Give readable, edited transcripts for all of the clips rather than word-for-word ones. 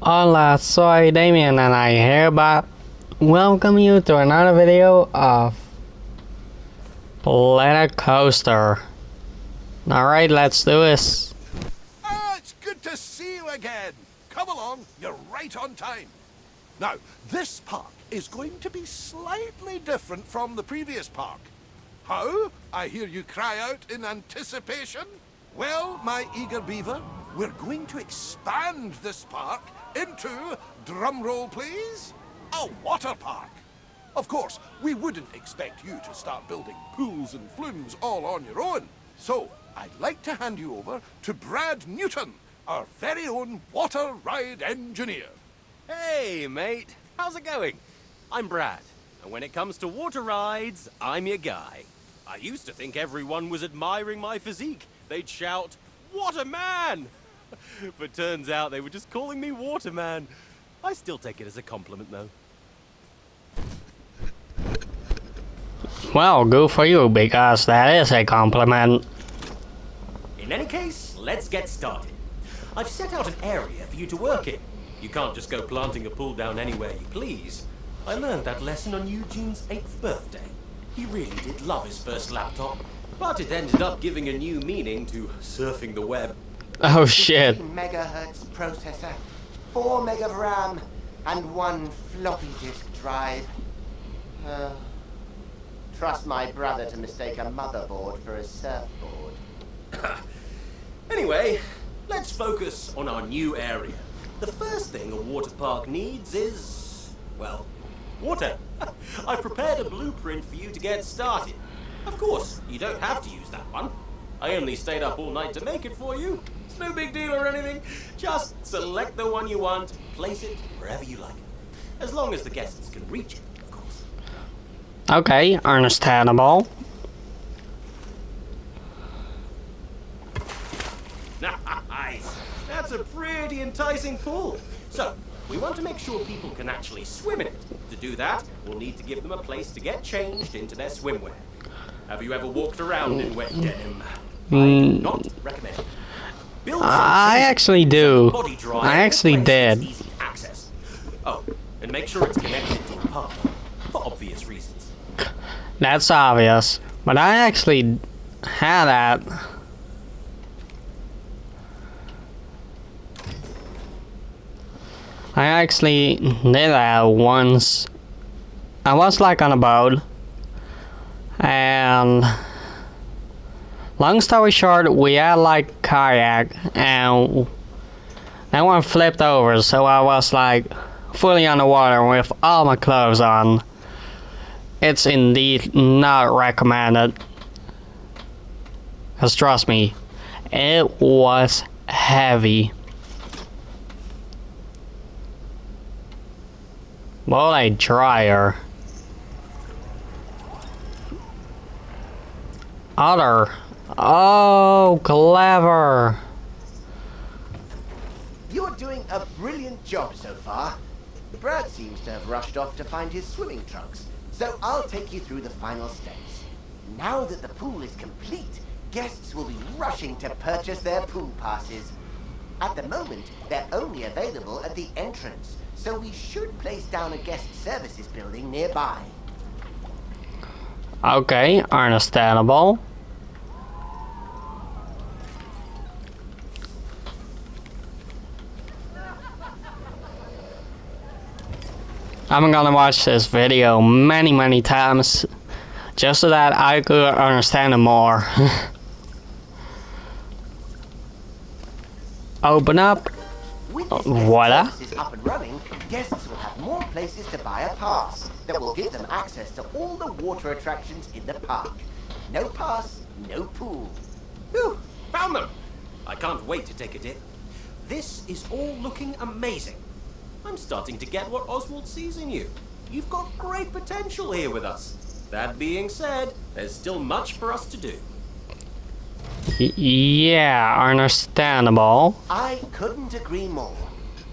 Hola, soy Damien and I hereby welcome you to another video of Planet Coaster. Alright, let's do this. Ah, it's good to see you again. Come along, you're right on time. Now, this park is going to be slightly different from the previous park. How? I hear you cry out in anticipation. Well, my eager beaver, we're going to expand this park into, drumroll please, a water park. Of course, we wouldn't expect you to start building pools and flumes all on your own. So, I'd like to hand you over to Brad Newton, our very own water ride engineer. Hey, mate. How's it going? I'm Brad, and when it comes to water rides, I'm your guy. I used to think everyone was admiring my physique. They'd shout, "Waterman!" But turns out they were just calling me Waterman. I still take it as a compliment, though. Well, good for you, because that is a compliment. In any case, let's get started. I've set out an area for you to work in. You can't just go planting a pool down anywhere you please. I learned that lesson on Eugene's 8th birthday. He really did love his first laptop, but it ended up giving a new meaning to surfing the web. Oh shit. 15 megahertz processor, 4 meg of RAM, and 1 floppy disk drive. Trust my brother to mistake a motherboard for a surfboard. Anyway, let's focus on our new area. The first thing a water park needs is, well, water. I've prepared a blueprint for you to get started. Of course, you don't have to use that one. I only stayed up all night to make it for you. It's no big deal or anything. Just select the one you want, place it wherever you like. As long as the guests can reach it, of course. Okay, understandable. Nice. That's a pretty enticing pool. So, we want to make sure people can actually swim in it. To do that, we'll need to give them a place to get changed into their swimwear. Have you ever walked around in wet denim? I do not recommend it. Build some I shoes actually so do. the body dry I and actually the place is did. easy access. Oh, and make sure it's connected to a pump, for obvious reasons. That's obvious. But I actually had that. I actually did that once. I was like on a boat. And long story short, we had like kayak and that one flipped over, so I was like fully underwater with all my clothes on. It's indeed not recommended. Cause trust me, it was heavy. What a dryer. Other. Oh, clever. You're doing a brilliant job so far. Brad seems to have rushed off to find his swimming trunks, so I'll take you through the final steps. Now that the pool is complete, guests will be rushing to purchase their pool passes. At the moment, they're only available at the entrance, so we should place down a guest services building nearby. Okay, understandable. I'm gonna watch this video many times just so that I could understand it more. Open up. With this Voila. guest services up and running, guests will have more places to buy a pass that will give them access to all the water attractions in the park. No pass, no pool. Whew, found them! I can't wait to take a dip. This is all looking amazing. I'm starting to get what Oswald sees in you. You've got great potential here with us. That being said, there's still much for us to do. Yeah, understandable. I couldn't agree more.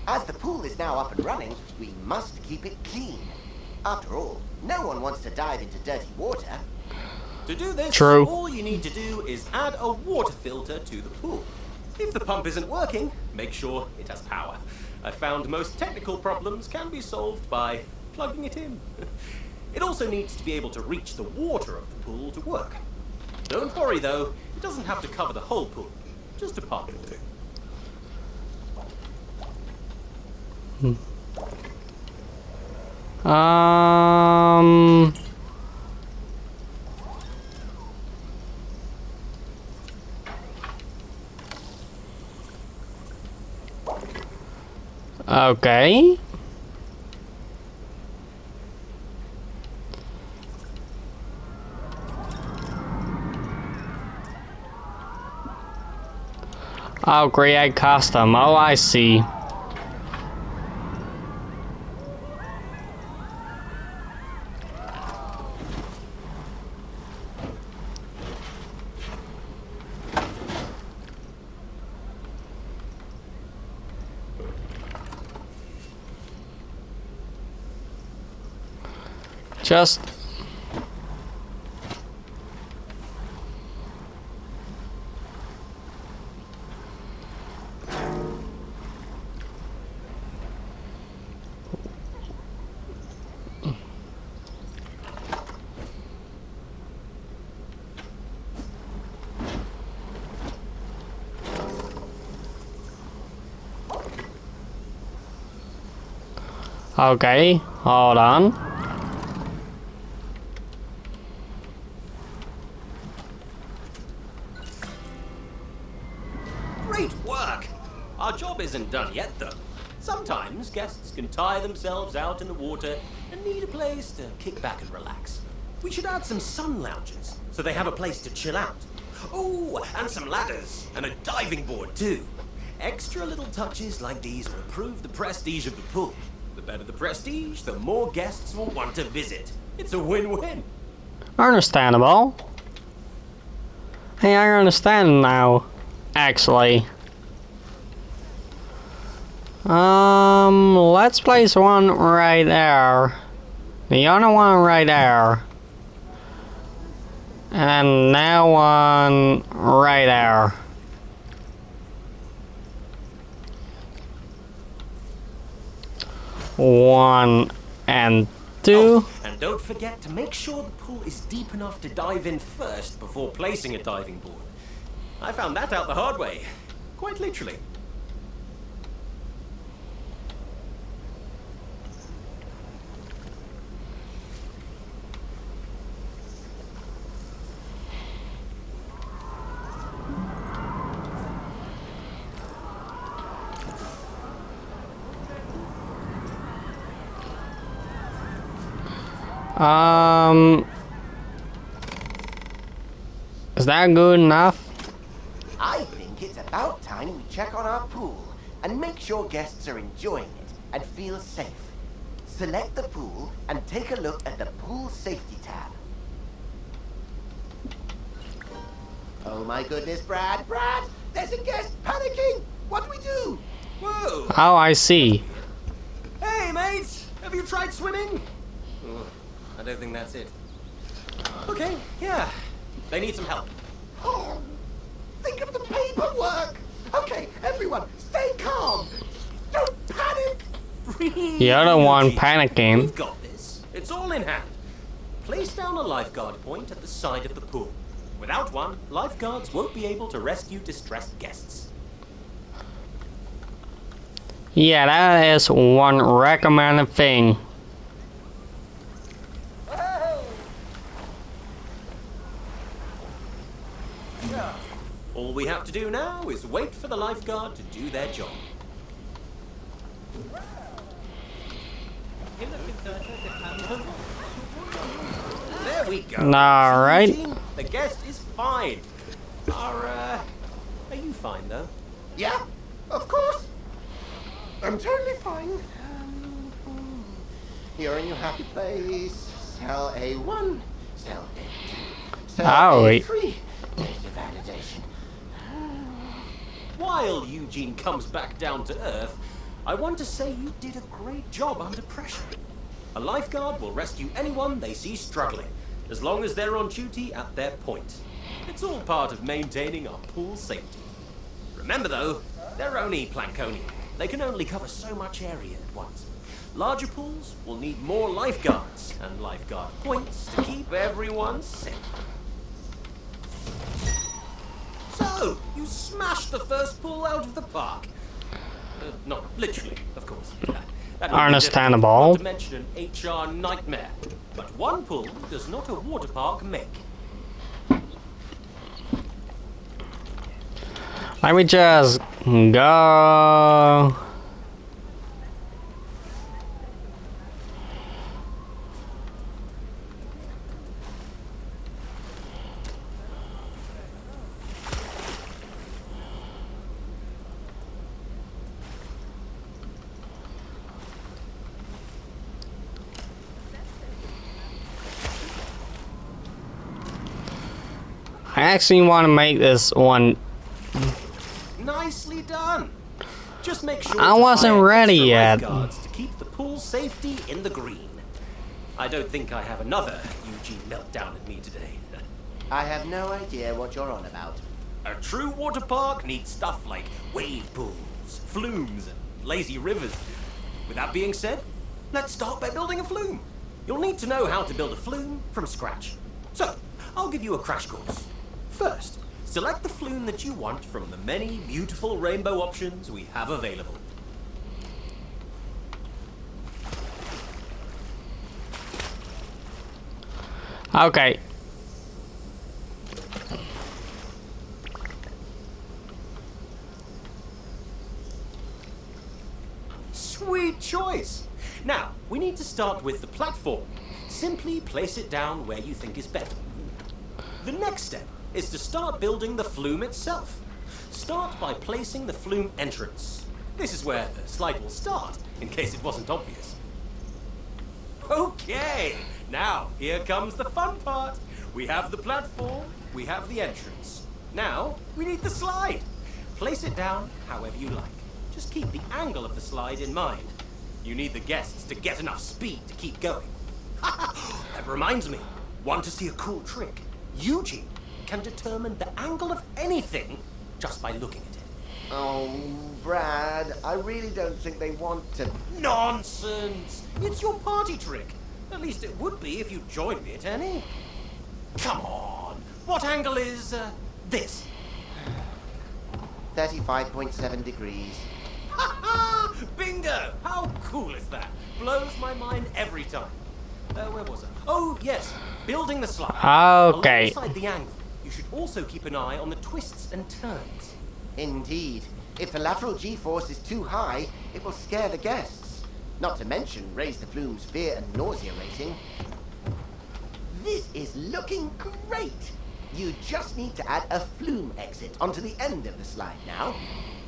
As the pool is now up and running, we must keep it clean. After all, no one wants to dive into dirty water. To do this, True. all you need to do is add a water filter to the pool. If the pump isn't working, make sure it has power. I found most technical problems can be solved by plugging it in. It also needs to be able to reach the water of the pool to work. Don't worry though, it doesn't have to cover the whole pool, just a part will do. Okay. Oh, create custom. Oh, I see. Just okay, hold on. Great work! Our job isn't done yet though. Sometimes guests can tire themselves out in the water and need a place to kick back and relax. We should add some sun lounges so they have a place to chill out. Oh, and some ladders and a diving board too. Extra little touches like these will improve the prestige of the pool. The better the prestige, the more guests will want to visit. It's a win-win. Understandable. Hey, I understand now. Actually. Let's place one right there. The other one right there. And now one right there. One and two. Oh, and don't forget to make sure the pool is deep enough to dive in first before placing a diving board. I found that out the hard way. Quite literally. Is that good enough? I think it's about time we check on our pool and make sure guests are enjoying it and feel safe. Select the pool and take a look at the pool safety tab. Oh my goodness, Brad! Brad! There's a guest panicking! What do we do? Whoa! Oh, I see. Hey, mates! Have you tried swimming? Oh, I don't think that's it. Okay, yeah. They need some help. Oh, think of the paperwork! Okay, everyone, stay calm! Don't panic! You're the one panicking. We've got this. It's all in hand. Place down a lifeguard point at the side of the pool. Without one, lifeguards won't be able to rescue distressed guests. Yeah, that is one recommended thing. All we have to do now is wait for the lifeguard to do their job. There we go. All right. Eugene, the guest is fine. Are you fine though? Yeah, of course. I'm totally fine. You're in your happy place. Cell A1, cell A2, cell Oh, A3. Data validation. While Eugene comes back down to Earth, I want to say you did a great job under pressure. A lifeguard will rescue anyone they see struggling, as long as they're on duty at their point. It's all part of maintaining our pool safety. Remember though, they're only Plankonia. They can only cover so much area at once. Larger pools will need more lifeguards and lifeguard points to keep everyone safe. So, you smashed the first pool out of the park. Not literally, of course. That would be Understandable. difficult, not to mention an HR nightmare. But one pool does not a water park make. Let me just go. I actually want to make this one. Nicely done. Just make sure I to wasn't hire ready extra yet. lifeguards to keep the pool safety in the green. I don't think I have another Eugene meltdown at me today. I have no idea what you're on about. A true water park needs stuff like wave pools, flumes, and lazy rivers. With that being said, let's start by building a flume. You'll need to know how to build a flume from scratch. So, I'll give you a crash course. First, select the flume that you want from the many beautiful rainbow options we have available. Okay. Sweet choice! Now, we need to start with the platform. Simply place it down where you think is better. The next step is to start building the flume itself. Start by placing the flume entrance. This is where the slide will start, in case it wasn't obvious. Okay, now here comes the fun part. We have the platform, we have the entrance. Now, we need the slide. Place it down however you like. Just keep the angle of the slide in mind. You need the guests to get enough speed to keep going. That reminds me, want to see a cool trick? Eugene can determine the angle of anything just by looking at it. Oh, Brad, I really don't think they want to. Nonsense! It's your party trick. At least it would be if you joined me at any. Come on! What angle is, this? 35.7 degrees. Ha ha! Bingo! How cool is that? Blows my mind every time. Where was I? Oh, yes. Building the slide. Okay. Alongside the angle, you should also keep an eye on the twists and turns. Indeed. If the lateral G-force is too high, it will scare the guests. Not to mention raise the flume's fear and nausea rating. This is looking great! You just need to add a flume exit onto the end of the slide now.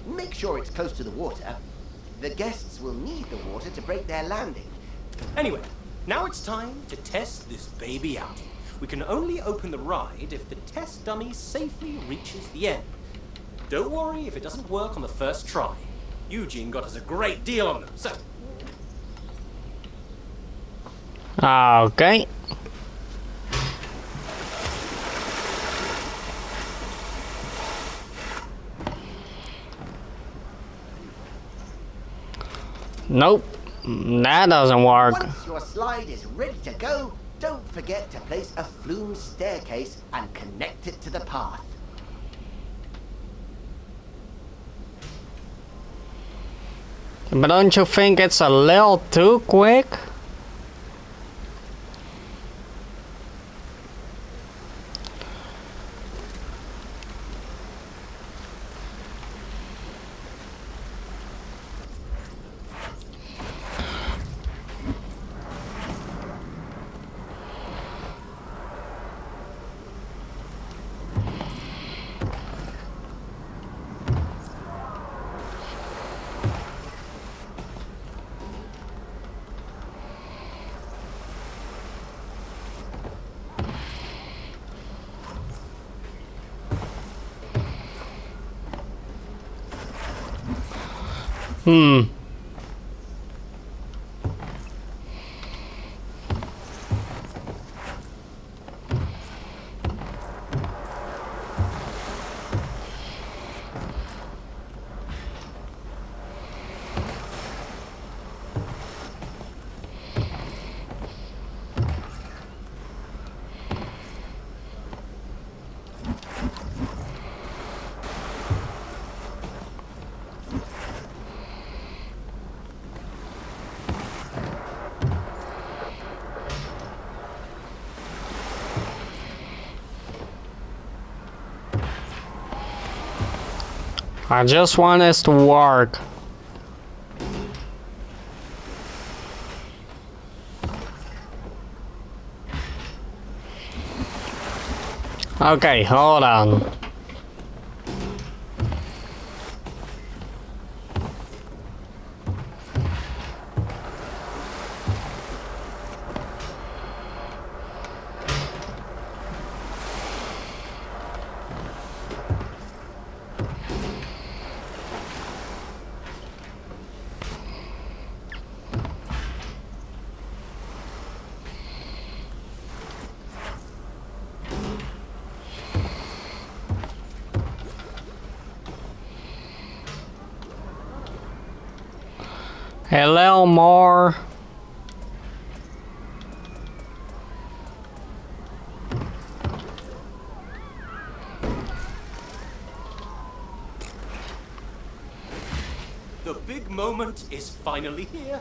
Make sure it's close to the water. The guests will need the water to break their landing. Anyway, now it's time to test this baby out. We can only open the ride if the test dummy safely reaches the end. Don't worry if it doesn't work on the first try. Eugene got us a great deal on them, so... Okay. Nope. That doesn't work. Once your slide is ready to go, don't forget to place a flume staircase and connect it to the path. But don't you think it's a little too quick? I just want this to work. Okay, hold on. A little more. The big moment is finally here.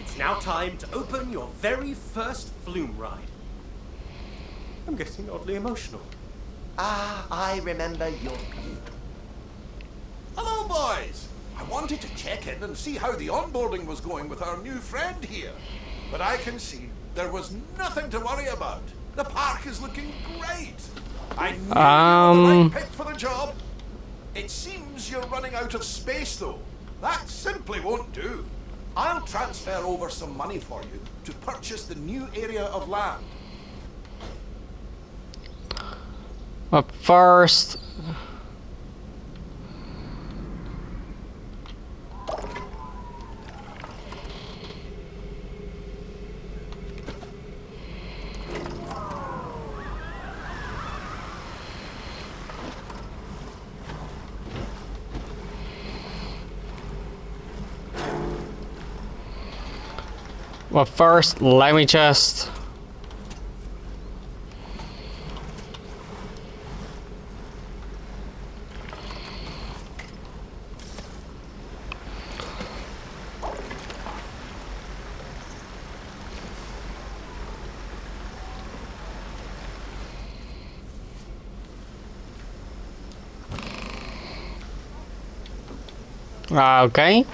It's now time to open your very first flume ride. I'm getting oddly emotional. Ah, I remember your... Hello, boys! I wanted to check in and see how the onboarding was going with our new friend here. But I can see there was nothing to worry about. The park is looking great. I knew you were the right pick for the job. It seems you're running out of space, though. That simply won't do. I'll transfer over some money for you to purchase the new area of land. But first, let me just. Okay.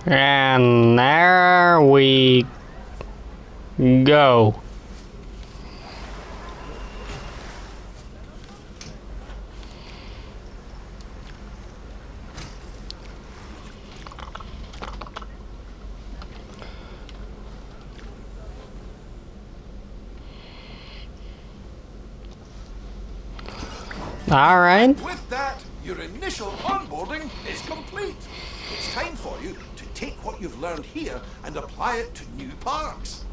And there we go. All right. With that, your initial onboarding is complete. It's time for you to take what you've learned here and apply it to new parks.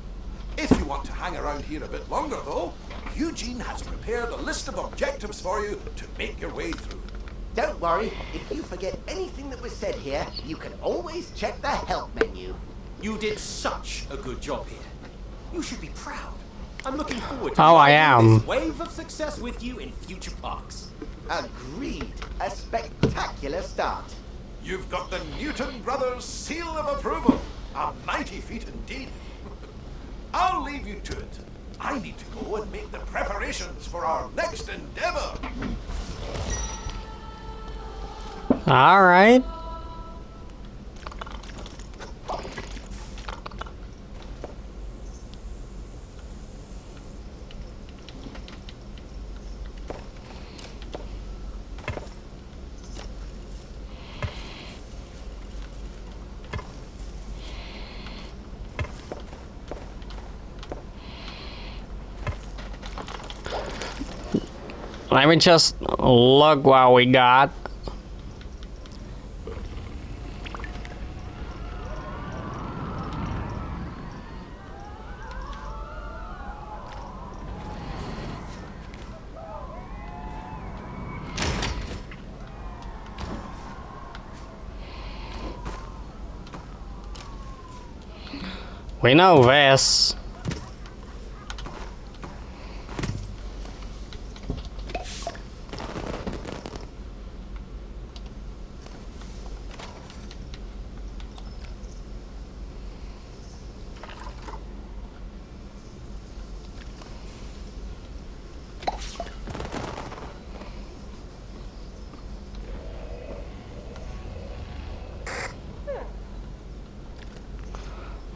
If you want to hang around here a bit longer, though, Eugene has prepared a list of objectives for you to make your way through. Don't worry, if you forget anything that was said here, you can always check the help menu. You did such a good job here. You should be proud. I'm looking forward to Oh, I riding am. this wave of success with you in future parks. Agreed. A spectacular start. You've got the Newton Brothers seal of approval. A mighty feat indeed. I'll leave you to it. I need to go and make the preparations for our next endeavor. All right. Let me just look what we got. We know this.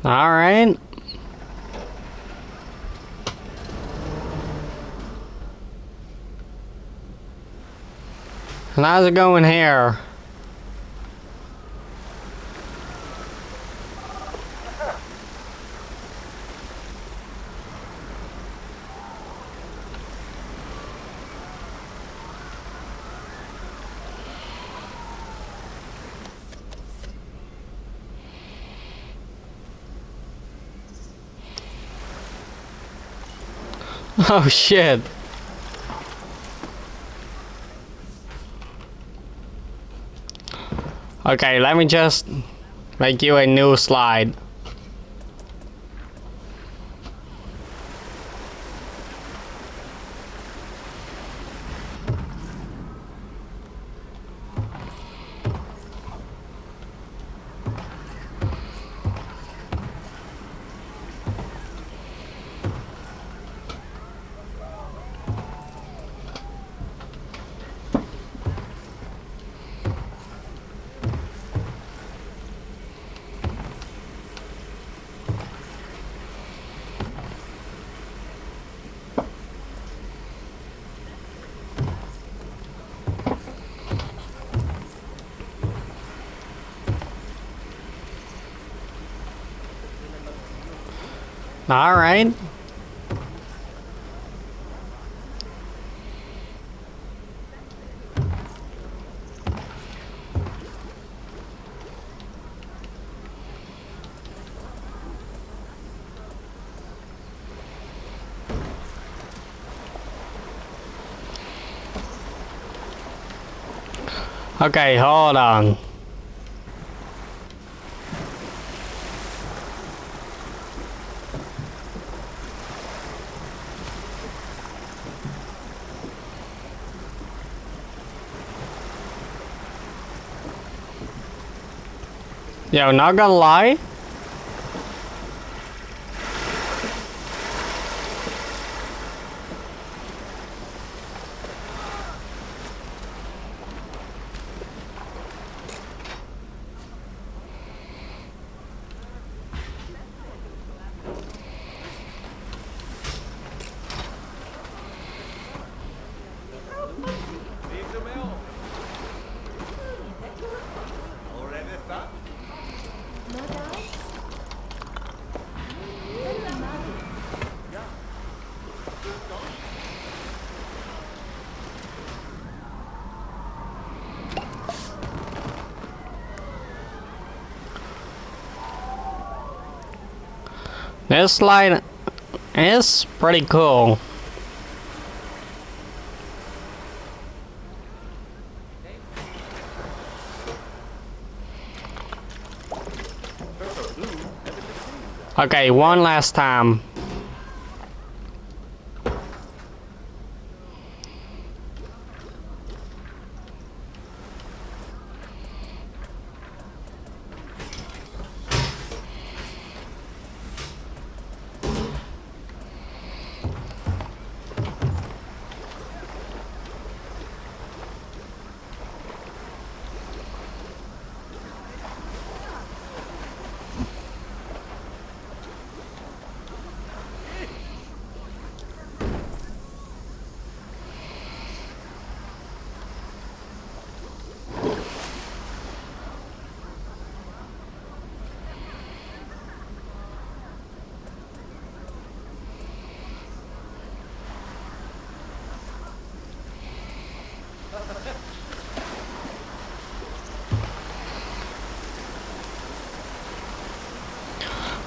Alright. And how's it going here? Oh shit. Okay, let me just make you a new slide. Alright. Okay, hold on. Yo, not gonna lie. This slide is pretty cool. Okay, one last time.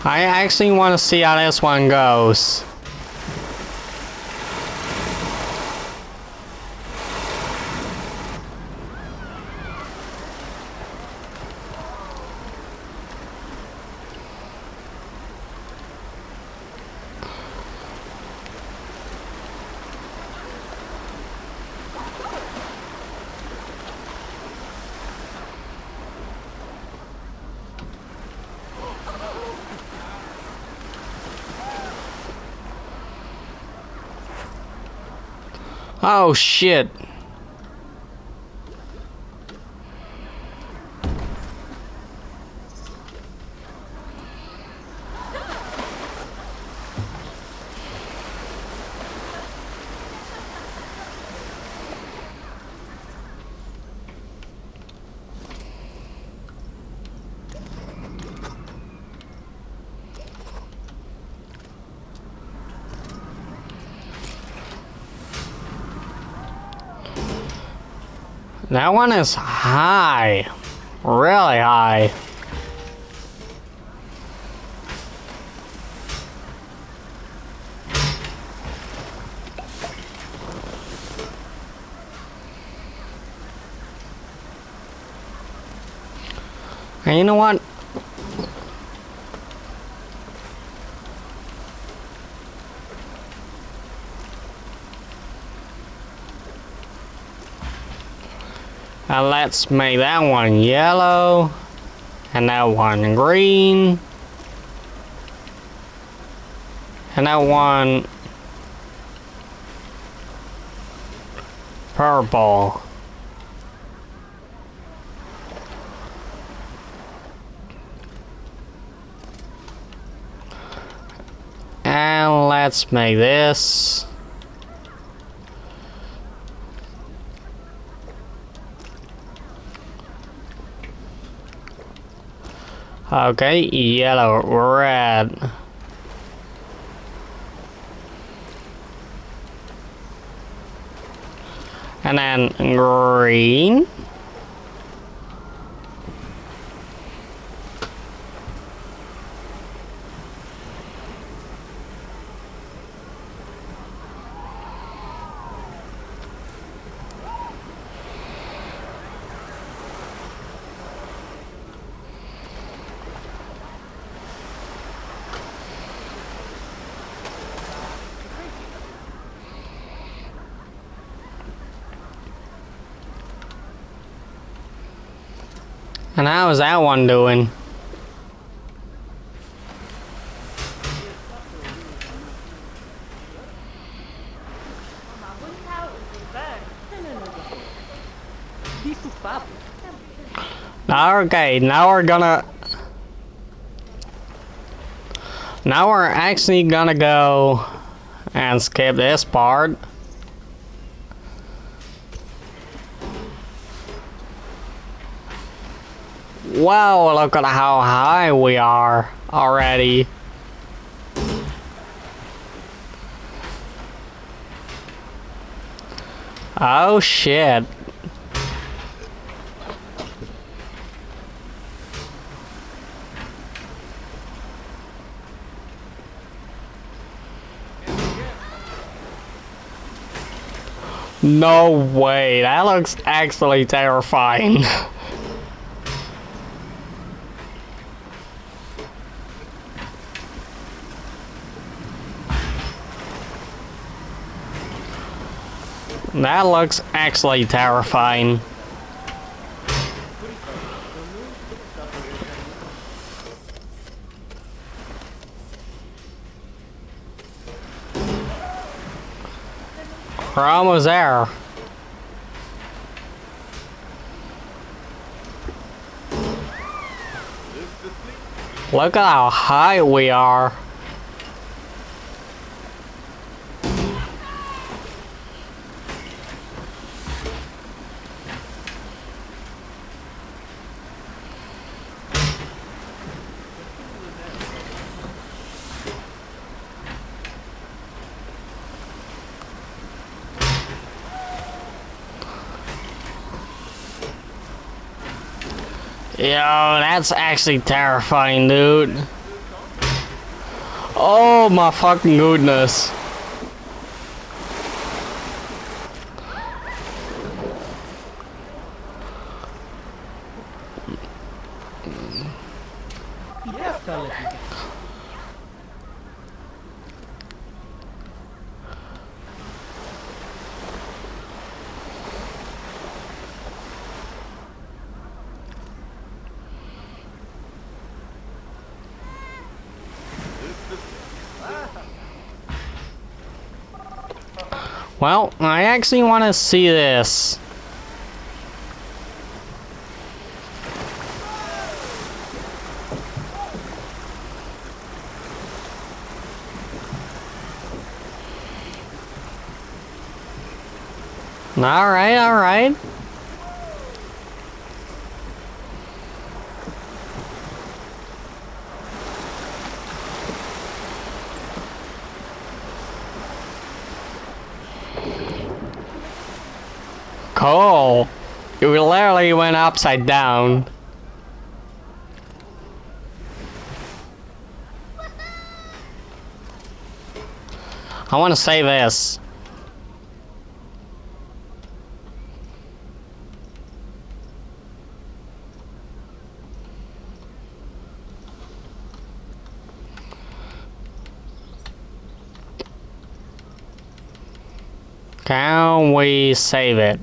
I actually want to see how this one goes. Oh shit. That one is high. Really high. And you know what? Let's make that one yellow. And that one green. And that one purple. And let's make this okay, yellow, red. And then green. And how is that one doing? Okay, now we're actually gonna go and skip this part. Wow, look at how high we are already. Oh shit. No way, that looks actually terrifying. That looks actually terrifying. We're almost there. Look at how high we are. Yo, that's actually terrifying, dude. Oh my fucking goodness. Well, I actually want to see this. Alright, alright. Cool. It literally went upside down. I want to say this. Can we save it?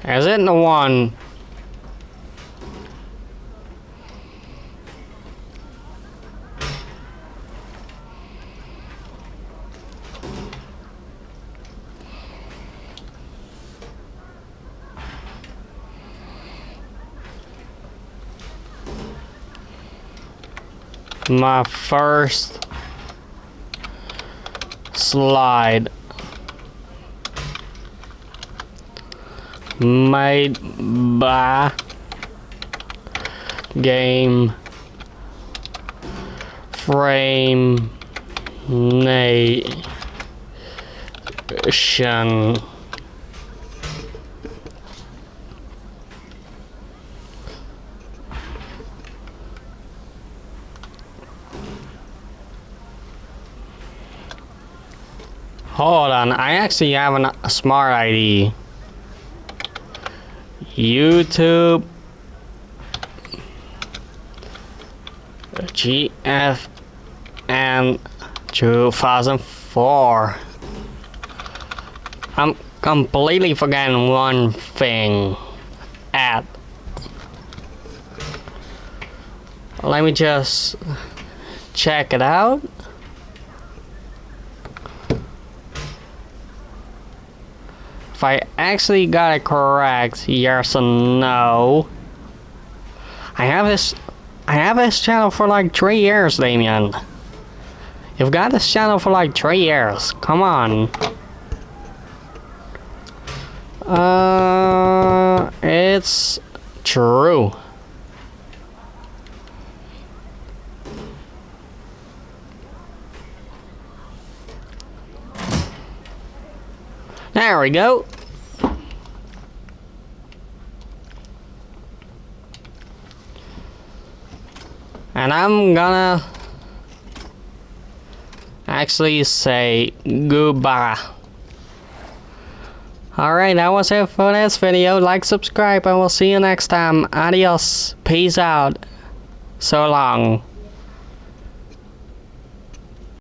Is it the one? My first slide made by Game Frame Nation. Hold on, I actually have a smart idea. YouTube GFN 2004. I'm completely forgetting one thing. Let me just check it out. If I actually got it correct, yes or no. I have this channel for like 3 years, Damien. You've got this channel for like 3 years. Come on. It's true. There we go. And I'm gonna actually say goodbye. Alright, that was it for this video. Like, subscribe, and we'll see you next time. Adios. Peace out. So long.